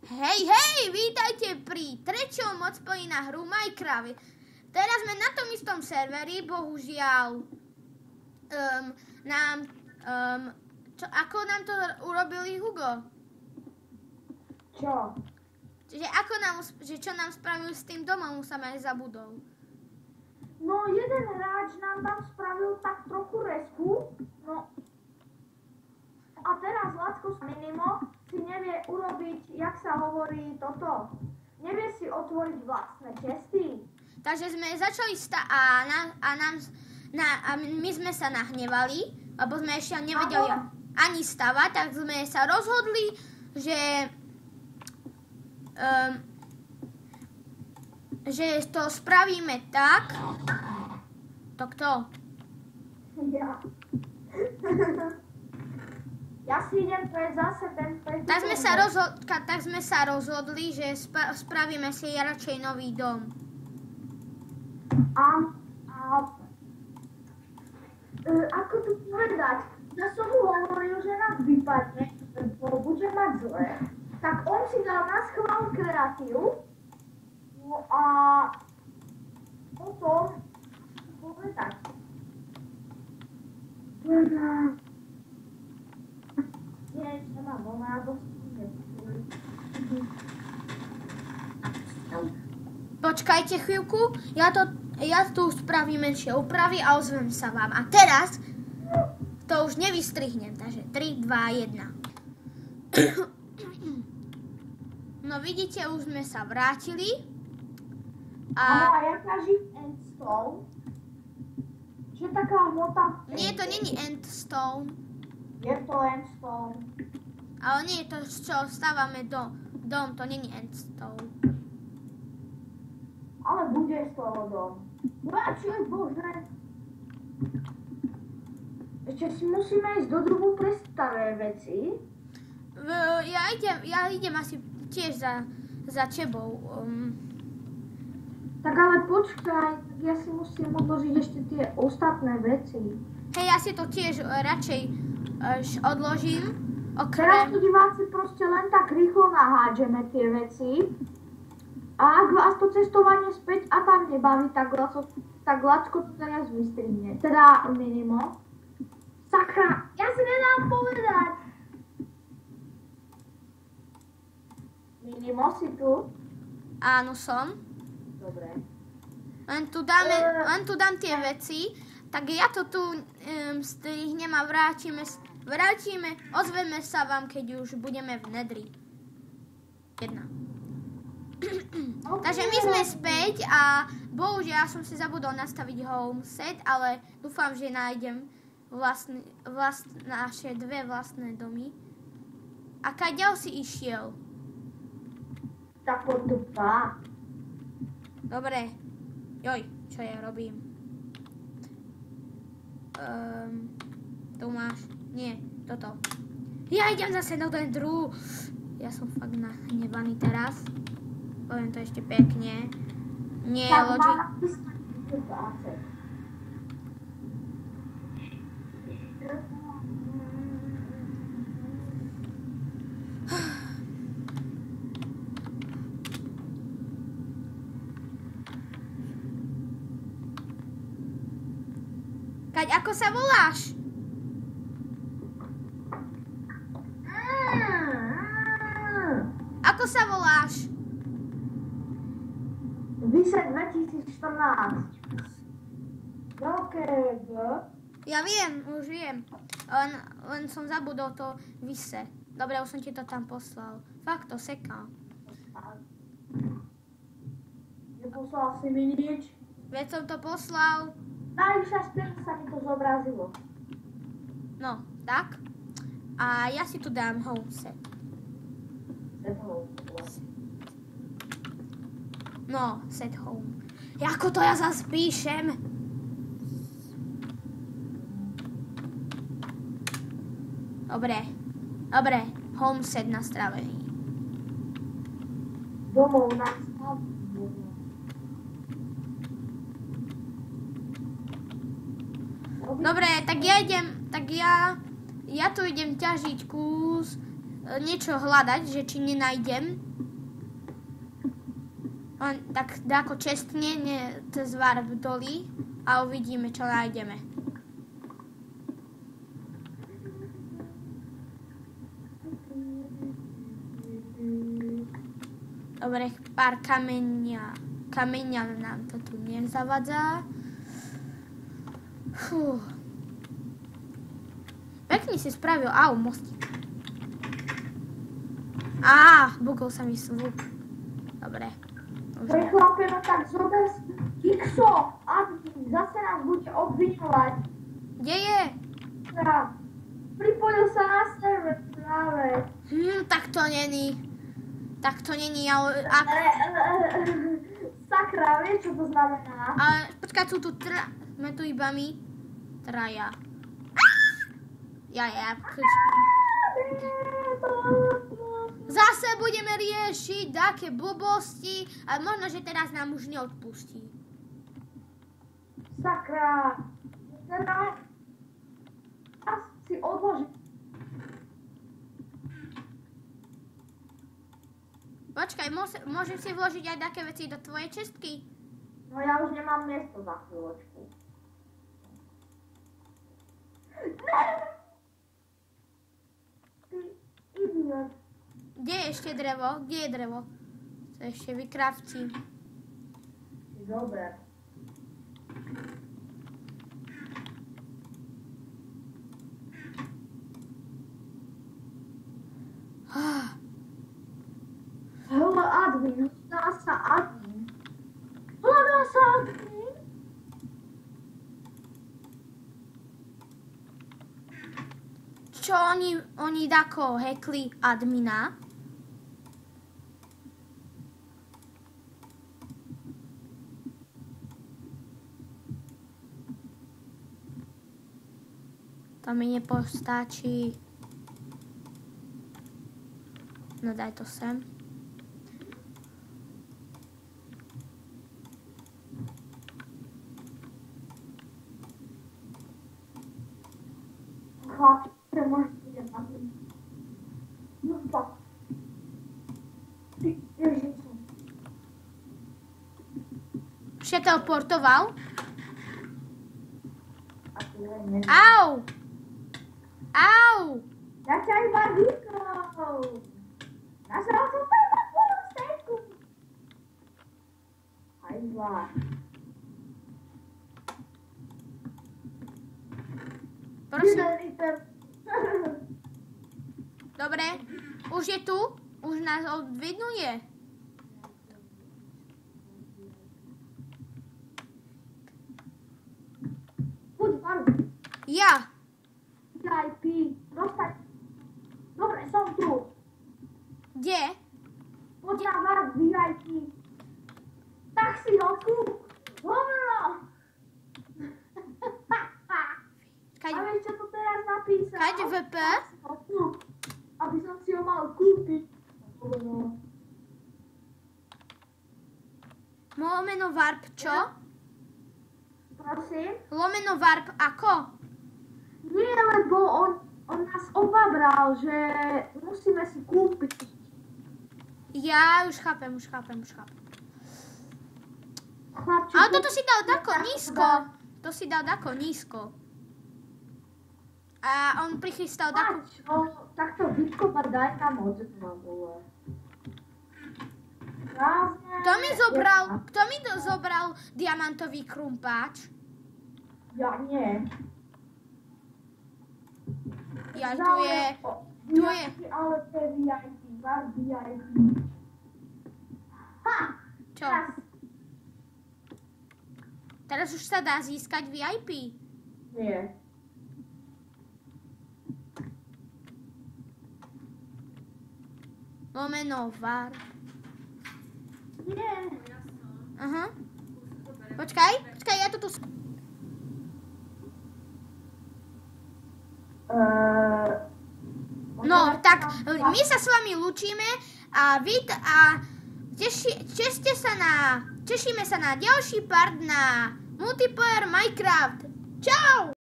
Hej, vítajte pri treťom odspojení na hru Minecraft. Teraz sme na tom istom serveri, bohužiaľ ako nám to urobili Hugo? Čo? Čo nám spravil s tým domom, sa ma aj zabudol. No, jeden hráč nám tam spravil tak trochu resku, no a teraz Lacko Minimo si nevie urobiť, jak sa hovorí toto. Nevie si otvoriť vlastné česty. Takže sme začali a my sme sa nahnevali, lebo sme ešte nevedeli ani stavať, tak sme sa rozhodli, že to spravíme tak. To kto? Ja. Ja si idem, to je zase ten... Tak sme sa rozhodli, že spravíme si radšej nový dom. Ako to povedať? Ja som mu hovoril, že nás vypadne, lebo bude mať zle. Tak on si dal na schvál kreatív. No a potom povedať. Nie, nemám voľná, Počkajte chvíľku, ja tu spravím menšie úpravy a ozvem sa vám. A teraz to už nevystrihnem, takže 3, 2, 1. No vidíte, už sme sa vrátili. A ja kažím endstone. Že taká hmota... Nie, to není endstone. Je to endstone. Ale nie, to čo stávame dom, to není endstone. Ale bude z toho dom. Bože, bože. Ešte si musíme ísť do druhu pre staré veci. Ja idem asi tiež za tebou. Tak ale počkaj, ja si musím odložiť ešte tie ostatné veci. Hej, ja si to tiež radšej odložím. Teraz tu diváci proste len tak rýchlo nahádžeme tie veci. A ak vás to cestovanie späť a tam nebaví, tak Lacko to teraz vystrihne. Teda Minimo. Sakra, ja si nedám povedať. Minimo, si tu? Áno, som. Dobre. Len tu dám tie veci, tak ja to tu strihnem a vrátime, ozveme sa vám, keď už budeme v Nedri. 1. Okay. Takže my sme späť a bohužiaľ som si zabudol nastaviť home set, ale dúfam, že nájdem naše dve vlastné domy. A kaďal si išiel? Tak poď tu pa. Dobre. Joj, čo ja robím? Tu máš. Nie, toto. Ja idem zase do ten druh. Ja som fakt nahnevaný teraz. Poviem to ešte pekne. Nie, loži. Kaď, ako sa voláš? Ako sa voláš? Vise 2014. OK. Ja viem, už viem. Len som zabudol to Vise. Dobre, už som ti to tam poslal. Fakt to seká. Neposlal si mi nič. Veď som to poslal. Najvyššia strana sa mi to zobrazilo. No, tak. A ja si tu dám home set. No, set home. Ako to ja zase píšem? Dobre. Home set nastavený. Domov nastavený. Dobre, tak ja tu idem ťažiť kus niečo hľadať, že či nenájdem. Tak dáko čestne cez Warp dolí a uvidíme, čo nájdeme. Dobre, pár kameňa nám to tu nezavadzá. Fú. Pekne si spravil, mostík. Bukol sa mi zvuk. Dobre. Hej chlape, no tak zober Kixo, admin, zase nás bude obviňovať. Kde je? Pripojil sa na server práve. Tak to není. Ale Sakra, vieš čo to znamená? počkaj, sú tu sme tu iba my. Traja. Zase budeme riešiť také blbosti a možno, že teraz nám už neodpustí. Sakra. Teraz si odložiť. Počkaj, môžem si vložiť aj také veci do tvojej čestky? No ja už nemám miesto za chvíľočku. Ty idiot. Kde je ešte drevo? Kde je drevo? To ešte vykraftím. Dobre. Hele, admin, hľadá sa admin. Čo oni dako hackli admina? To mi nepostačí. No daj to sem. Chlapče, možno idem na tým. No tak. Ty, Ježišu. Už je teleportoval? A ty len neviem. Au! Ja ťa iba vykol. Našel som tam na tvojom stejku. Hajzla. Prosím. Dobre, už je tu? Už nás odvidnuje? Poď, Maru. Ja. VIP. Dostať. Dobre, som tu. Kde? Poď na Warp VIP. Tak si ho kúp. Hovno. A vieš, čo to teraz napísal? Kaď VP? Aby som si ho mal kúpiť. Lomeno Warp čo? Prosím? Lomeno Warp ako? Nie, lebo on nás obabral, že musíme si kúpiť. Ja už chápem. Chlapči, Ale toto si dal dako nízko. To si dal dako nízko. A on prichystal dako... Takto vykopať daj tam odzetva, vole. Kto mi zobral diamantový krumpáč? Ja nie. Ja, tu je. Ale to je VIP, Warp VIP. Ha! Čo? Teraz už sa dá získať VIP. Nie. Lomeno Warp. Nie. Aha. Počkaj, ja to tu... No, tak my sa s vami lúčime a tešíme sa na ďalší part na multiplayer Minecraft. Čau!